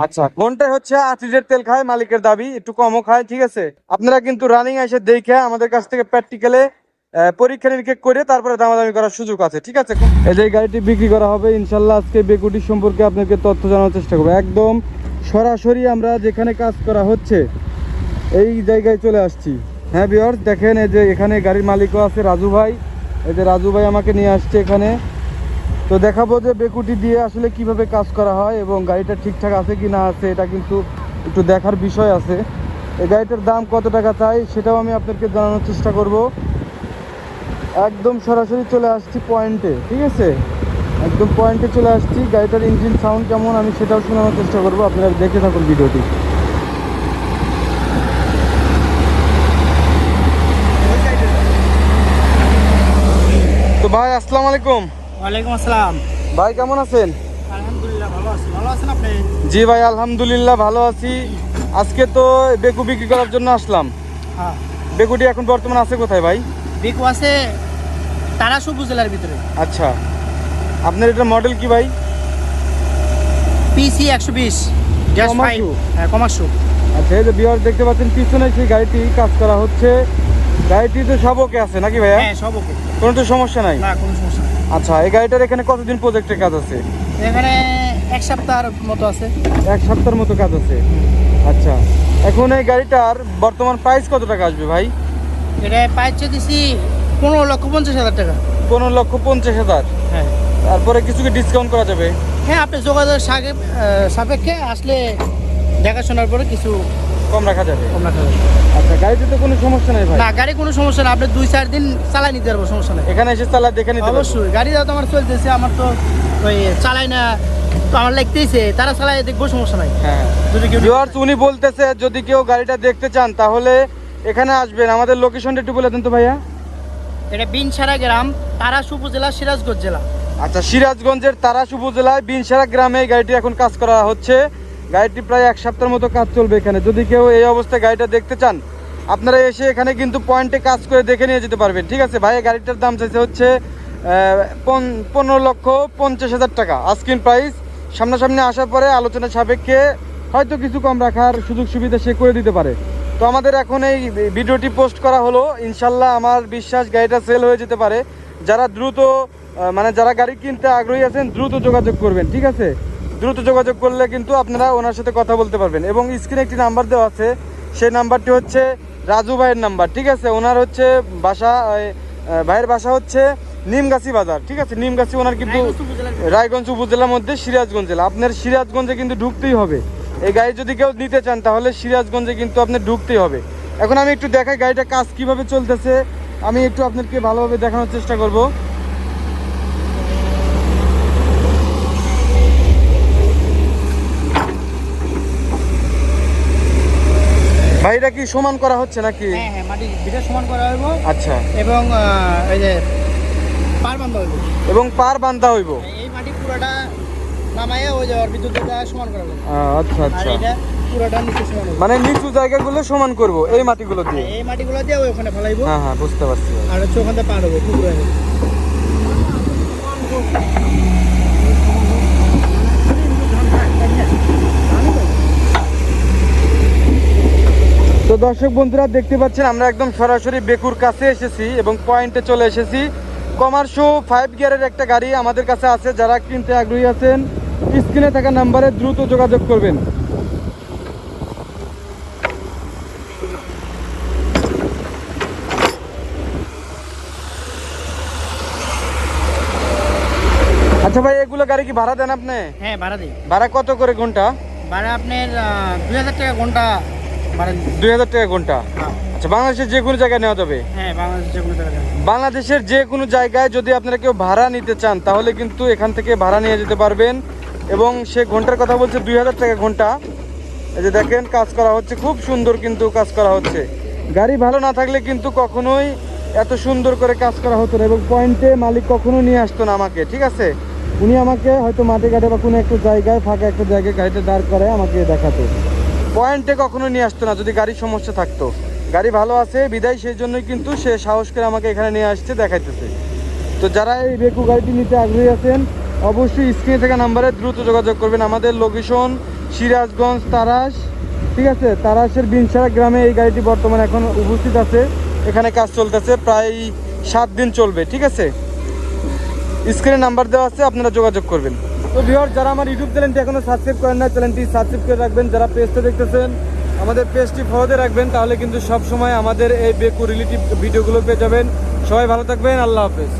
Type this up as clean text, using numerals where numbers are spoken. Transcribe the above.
আচ্ছা, কোনটাই হচ্ছে 8 লিটার তেল খায়, মালিকের দাবি একটু কমও খায়, ঠিক আছে। আপনারা কিন্তু রানিং এসে দেখে আমাদের কাছ থেকে প্র্যাকটিক্যালে পরীক্ষা নিরীক্ষা করে তারপরে দামাদামি করার সুযোগ আছে, ঠিক আছে। এই যে গাড়িটি বিক্রি করা হবে ইনশাল্লাহ, আজকে বেকুটি সম্পর্কে আপনাকে তথ্য জানানোর চেষ্টা করবো। একদম সরাসরি আমরা যেখানে কাজ করা হচ্ছে এই জায়গায় চলে আসছি। হ্যাঁ ভিউয়ার্স, দেখেন এই যে এখানে গাড়ির মালিকও আছে রাজু ভাই। এই যে রাজু ভাই আমাকে নিয়ে আসছে এখানে, তো দেখাবো যে বেকুটি দিয়ে আসলে কিভাবে কাজ করা হয় এবং গাড়িটা ঠিকঠাক আছে কি না আছে, এটা কিন্তু একটু দেখার বিষয় আছে। এই গাড়িটার দাম কত টাকা চাই সেটাও আমি আপনাদেরকে জানানোর চেষ্টা করব। একদম সরাসরি চলে আসছি পয়েন্টে, ঠিক আছে, একদম পয়েন্টে চলে আসছি। গাড়িটার ইঞ্জিন সাউন্ড কেমন আমি সেটাও শোনানোর চেষ্টা করব, আপনারা দেখে থাকুন ভিডিওটি। তো ভাই আসসালামু আলাইকুম। ওয়ালাইকুম আসসালাম। ভাই কেমন আছেন? আলহামদুলিল্লাহ ভালো আছি। ভালো আছেন আপনি? জি ভাই আলহামদুলিল্লাহ ভালো আছি। আজকে তো বেকু বিক্রি করার জন্য আসলাম। হ্যাঁ, বেকুটি এখন বর্তমানে আছে কোথায় ভাই? বিকু আছে তারাসু উপজেলার ভিতরে। আচ্ছা, আপনার এটা মডেল কি ভাই? পিসি 120 গ্যাস ফাইভ। কমার্শু। হ্যাঁ, কমার্শু। আচ্ছা, এই যে বিয়ার দেখতে পাচ্ছেন পিছনে সেই গাড়িটি কাজ করা হচ্ছে। গাড়িটি তো সব ওকে আছে নাকি ভাইয়া? হ্যাঁ, সব ওকে, কোনো তো সমস্যা নাই? না কোনো সমস্যা নেই। আচ্ছা, এই গাড়িটার এখানে কতদিন প্রজেক্টের কাজ আছে? এখানে এক সপ্তাহের মতো আছে। 1 সপ্তাহের মতো কাজ আছে। আচ্ছা, এখন এই গাড়িটার বর্তমান প্রাইস কত টাকা আসবে ভাই? এটা পাইছে দিছি 15,50,000 টাকা। 15,50,000। হ্যাঁ তারপরে কিছু কি ডিসকাউন্ট করা যাবে? হ্যাঁ, আপনি যোগাযোগ সাপেক্ষে আসলে দেখাশোনার পরে কিছু কম রাখা যাবে? কম রাখা যাবে। আচ্ছা, গাড়িতে তো কোনো সমস্যা নাই ভাই? না, গাড়ি কোনো সমস্যা না, আপনি 2-4 দিন চালাই নিতে পারবো, সমস্যা নেই। এখানে এসে চালা দেখে নিতে পারবো? অবশ্যই, গাড়ি তো আমার চলতেছে, আমার তো ওই চালাই না, তো আমার লাগতেইছে, তারা চালাই দেখবো, সমস্যা নাই। হ্যাঁ, যদি কেউ ভিউয়ার্স উনি বলতেছে যদি কেউ গাড়িটা দেখতে চান তাহলে এখানে আসবেন। আমাদের লোকেশনটা একটু বলে দেন তো ভাইয়া। এটা বিনসারা গ্রাম, তারাস উপজেলা, সিরাজগঞ্জ জেলা। আচ্ছা, সিরাজগঞ্জের তারাস উপজেলায় বিনসারা গ্রামে এই গাড়িটি এখন কাজ করা হচ্ছে। গাড়িটি প্রায় 1 সপ্তাহের মতো কাজ চলবে এখানে। যদি কেউ এই অবস্থায় গাড়িটা দেখতে চান আপনারা এসে এখানে কিন্তু পয়েন্টে কাজ করে দেখে নিয়ে যেতে পারবেন, ঠিক আছে। ভাই গাড়িটার দাম চাইছে হচ্ছে 15,50,000 টাকা আস্কিং প্রাইস। সামনাসামনি আসার পরে আলোচনা সাপেক্ষে হয়তো কিছু কম রাখার সুযোগ সুবিধা সে করে দিতে পারে। তো আমাদের এখন এই ভিডিওটি পোস্ট করা হলো, ইনশাল্লাহ আমার বিশ্বাস গাড়িটা সেল হয়ে যেতে পারে। যারা দ্রুত মানে যারা গাড়ি কিনতে আগ্রহী আছেন দ্রুত যোগাযোগ করবেন, ঠিক আছে। দ্রুত যোগাযোগ করলে কিন্তু আপনারা ওনার সাথে কথা বলতে পারবেন। এবং স্ক্রিনে একটি নাম্বার দেওয়া আছে, সেই নাম্বারটি হচ্ছে রাজু ভাইয়ের নাম্বার, ঠিক আছে। ওনার হচ্ছে বাসা, ভাইয়ের বাসা হচ্ছে নিমগাছি বাজার, ঠিক আছে। নিমগাছি ওনার কিন্তু রায়গঞ্জ উপজেলার মধ্যে সিরাজগঞ্জ জেলা। আপনার সিরাজগঞ্জে কিন্তু ঢুকতেই হবে। এই গাড়ি যদি কেউ নিতে চান তাহলে সিরাজগঞ্জে কিন্তু আপনার ঢুকতেই হবে। এখন আমি একটু দেখাই গাড়িটা কাজ কিভাবে চলতেছে, আমি একটু আপনাদেরকে ভালোভাবে দেখানোর চেষ্টা করব। ভাই এটা কি সমান করা হচ্ছে নাকি? হ্যাঁ হ্যাঁ, মাটি ভিটা সমান করা হইব। আচ্ছা, এবং এই যে পার বান্ধা হইব, এবং পার বান্ধা হইব। এই মাটি পুরোটা নামাইয়া ওই যে ওর বিদ্যুৎটা সমান করা হবে। আচ্ছা আর আচ্ছা, এটা পুরোটা নিচে সমান হবে, মানে নিচু জায়গাগুলো সমান করব এই মাটিগুলো দিয়ে। এই মাটিগুলো দিয়ে ওই ওখানে ফেলাইবো। হ্যাঁ হ্যাঁ, বুঝতে পারছি। আর হচ্ছে ওখান থেকে পার হবো পুকুর হয়ে। তো দর্শক বন্ধুরা দেখতে পাচ্ছেন আমরা একদম সরাসরি বেকুর কাছে এসেছি এবং পয়েন্টে চলে এসেছি। কমার্শো 5 গিয়ারের একটা গাড়ি আমাদের কাছে আছে। যারা কিনতে আগ্রহী আছেন স্ক্রিনে থাকা নাম্বারে দ্রুত যোগাযোগ করবেন। আচ্ছা ভাই, এগুলো গাড়ি কি ভাড়া দেন আপনি? হ্যাঁ, ভাড়া দিই। ভাড়া কত করে ঘন্টা? ভাড়া আপনার 2,000 টাকা ঘন্টা ভাড়া দিই। 2,000 টাকা ঘন্টা। হ্যাঁ আচ্ছা, বাংলাদেশের যে কোনো জায়গায় নেওয়া যাবে? হ্যাঁ, বাংলাদেশ যে কোনো জায়গায়। বাংলাদেশের যে কোনো জায়গায় যদি আপনারা কেউ ভাড়া নিতে চান তাহলে কিন্তু এখান থেকে ভাড়া নিয়ে যেতে পারবেন। এবং সে ঘন্টার কথা বলছে 2,000 টাকা ঘন্টা। এই যে দেখেন কাজ করা হচ্ছে, খুব সুন্দর কিন্তু কাজ করা হচ্ছে। গাড়ি ভালো না থাকলে কিন্তু কখনোই এত সুন্দর করে কাজ করা হতো না। এবং পয়েন্টে মালিক কখনো নিয়ে আসতো না আমাকে, ঠিক আছে। উনি আমাকে হয়তো মাঠে ঘাটে বা কোনো একটা জায়গায় ফাঁকা একটা জায়গায় গাড়িটা দাঁড় করে আমাকে দেখাতো। পয়েন্টে কখনো নিয়ে আসতো না যদি গাড়ির সমস্যা থাকতো। গাড়ি ভালো আছে বিদায়, সেই জন্যই কিন্তু সে সাহস করে আমাকে এখানে নিয়ে আসছে, দেখাইতেছে। তো যারা এই বেকু গাড়িটি নিতে আগ্রহী আছেন অবশ্যই স্ক্রিনে থাকা নাম্বারে দ্রুত যোগাযোগ করবেন। আমাদের লোকেশন সিরাজগঞ্জ তারাস, ঠিক আছে, তারাসের বিনসারা গ্রামে এই গাড়িটি বর্তমানে এখন উপস্থিত আছে। এখানে কাজ চলতেছে, প্রায় 7 দিন চলবে, ঠিক আছে। স্ক্রিনে নাম্বার দেওয়া আছে, আপনারা যোগাযোগ করবেন। তো ভিউয়ার, যারা আমার ইউটিউব চ্যানেলটি এখনো সাবস্ক্রাইব করেন না, চ্যানেলটি সাবস্ক্রাইব করে রাখবেন। যারা পেজটা দেখতেছেন, আমাদের পেজটি ফলোতে রাখবেন, তাহলে কিন্তু সব সময় আমাদের এই বেকু রিলেটিভ ভিডিওগুলো পেয়ে যাবেন। সবাই ভালো থাকবেন, আল্লাহ হাফেজ।